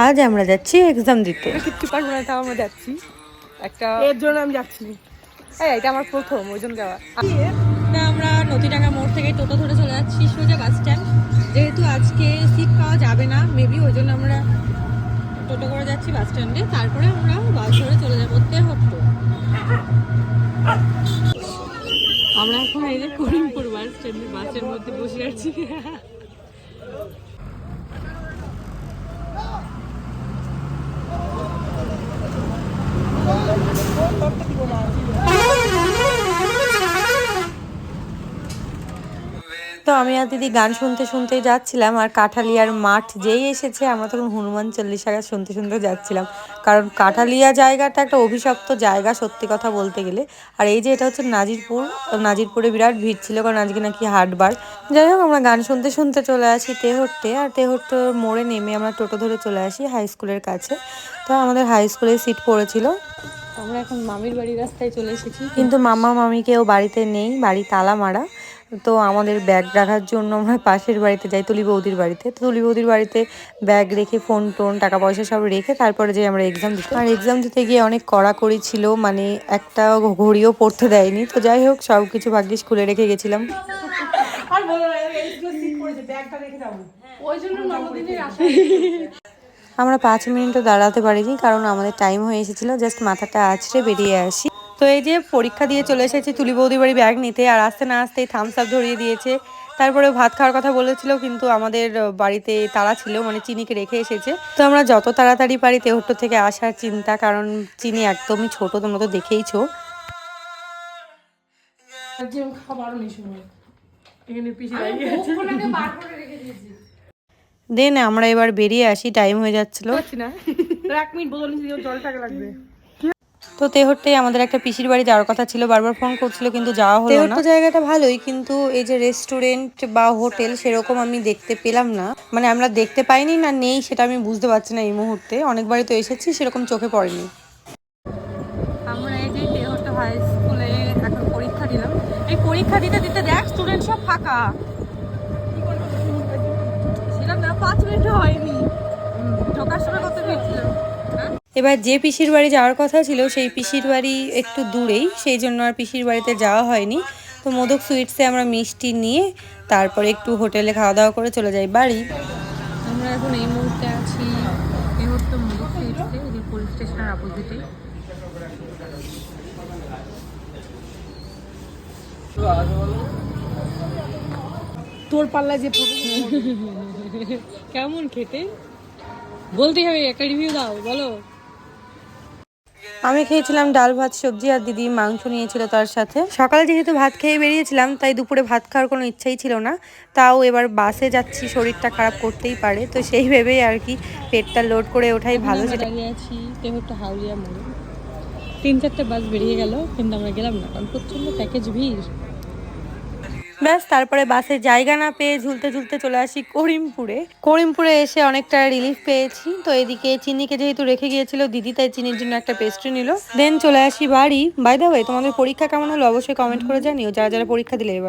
আজ আমরা যাচ্ছি এক্সাম দিতে। কিচ্ছু পারবো না, তাও আমরা যাচ্ছি। একটা এর জন্য আমি যাচ্ছি, এটা আমার প্রথম, ওই জন্য যাওয়া। আমরা নদীডাঙ্গা মোড় থেকে টোটো ধরে চলে যাচ্ছি সোজা বাস স্ট্যান্ড। যেহেতু আজকে সিট পাওয়া যাবে না মেবি, ওই জন্য আমরা টোটো করে যাচ্ছি বাস স্ট্যান্ডে, তারপরে আমরা বাস ধরে চলে যাবো তেহট্ট। আমরা এখন এই যে করিমপুর বাস স্ট্যান্ডে বাসের মধ্যে বসে আছি। তো আমি আর দিদি গান শুনতে শুনতে যাচ্ছিলাম, আর কাঠালিয়ার মাঠ যেই এসেছে আমরা তখন হনুমান চল্লিশা শুনতে শুনতে যাচ্ছিলাম। কারণ কাঠালিয়া জায়গাটা একটা অভিশপ্ত জায়গা সত্যি কথা বলতে গেলে। আর এই যে এটা হচ্ছে নাজিরপুর, নাজিরপুরে বিরাট ভিড় ছিল কারণ আজকে নাকি হাটবার। যাই হোক আমরা গান শুনতে শুনতে চলে আসি তেহট্টে, আর তেহট্ট মোড়ে নেমে আমরা টোটো ধরে চলে আসি হাই স্কুলের কাছে। তো আমাদের হাই স্কুলে সিট পড়েছিল। আমরা এখন মামির বাড়ির রাস্তায় চলে এসেছি, কিন্তু মামা মামি কেউ বাড়িতে নেই, বাড়ি তালা মারা। তো আমাদের ব্যাগ রাখার জন্য আমরা পাশের বাড়িতে যাই, তুলি বৌদির বাড়িতে। তো তুলি বৌদির বাড়িতে ব্যাগ রেখে ফোন টোন টাকা পয়সা সব রেখে তারপরে যাই আমরা এক্সাম দিতে। আর এক্সাম দিতে গিয়ে অনেক কড়াকড়ি ছিল, মানে একটা ঘড়িও পড়তে দেয়নি। তো যাই হোক সব কিছু ভাগ্যিস খুলে রেখে গেছিলাম। আমরা 5 মিনিটও দাঁড়াতে পারিনি কারণ আমাদের টাইম হয়ে এসেছিল, জাস্ট মাথাটা আছড়ে বেরিয়ে আসি। তো এই যে পরীক্ষা দিয়ে চলে এসেছি তুলি বৌদি বাড়ি ব্যাগ নিতে, আর আসতে না আসতেই থামস আপ ধরিয়ে দিয়েছে। তারপরে ভাত খাওয়ার কথা বলেছিল, কিন্তু আমাদের বাড়িতে তাড়া ছিল, মানে চিনিকে রেখে এসেছে। তো আমরা যত তাড়াতাড়ি পারি তেহট্ট থেকে আসার চিন্তা, কারণ চিনি একদমই ছোট, তোমরা তো দেখেইছো। দেন আমরা এবার বেরিয়ে আসি, টাইম হয়ে যাচ্ছিল। তো তেহট্টে আমাদের একটা পিসির বাড়ি যাওয়ার কথা ছিল, বারবার ফোন করছিল কিন্তু যাওয়া হলো না। তেহট্ট জায়গাটা ভালোই, কিন্তু এই যে রেস্টুরেন্ট বা হোটেল সেরকম আমি দেখতে পেলাম না, মানে আমরা দেখতে পাইনি না নেই সেটা আমি বুঝতে পারছি না এই মুহূর্তে। অনেকবারই তো এসেছি, সেরকম চোখে পড়েনি। আমরা এই যে তেহট্ট হাই স্কুলে এখন পরীক্ষা দিলাম। এই পরীক্ষা দিতে দিতে দেখ স্টুডেন্ট সব ফাঁকা, সেরকম না 5 মিনিটও হয়নি, ঢোকার সময় কত ভিড় ছিল। এবার যে পিসির বাড়ি যাওয়ার কথা ছিল সেই পিসির বাড়ি একটু দূরেই, সেই জন্য আর পিসির বাড়িতে যাওয়া হয়নি। তো মোদক সুইটসে আমরা মিষ্টি নিয়ে তারপরে একটু হোটেলে খাওয়া দাওয়া করে চলে যাই বাড়ি। আমরা এখন এই মুহূর্তে আছি তেহট্ট মোদক সুইটসে, এই পুলিশ স্টেশনের অপোজিটে। তোর পাল্লা যে কেমন খেতে বলতে হবে, একটা রিভিউ দাও, বলো। আমি খেয়েছিলাম ডাল ভাত সবজি, আর দিদি মাংস নিয়েছিল তার সাথে। সকালে যেহেতু ভাত খেয়ে বেরিয়েছিলাম তাই দুপুরে ভাত খাওয়ার কোনো ইচ্ছাই ছিল না। তাও এবার বাসে যাচ্ছি, শরীরটা খারাপ করতেই পারে, তো সেই ভেবেই আর কি পেটটা লোড করে ওঠাই ভালো। দাঁড়িয়ে আছি তেহট্ট হাউলিয়া মোড়ে, 3-4টে বাস বেরিয়ে গেল কিন্তু আমরা গেলাম না কারণ প্রচন্ড প্যাকেজ ভিড়। ব্যাস তারপরে বাসে জায়গা না পেয়ে ঝুলতে ঝুলতে চলে আসি করিমপুরে। করিমপুরে এসে অনেকটা রিলিফ পেয়েছি। তো এদিকে চিনিকে যেহেতু রেখে গিয়েছিল দিদি, তাই চিনির জন্য একটা পেস্ট্রি নিল। দেন চলে আসি বাড়ি। বাই দ্য ওয়ে তোমাদের পরীক্ষা কেমন হলো অবশ্যই কমেন্ট করে জানিও, যারা যারা পরীক্ষা দিলে এবার।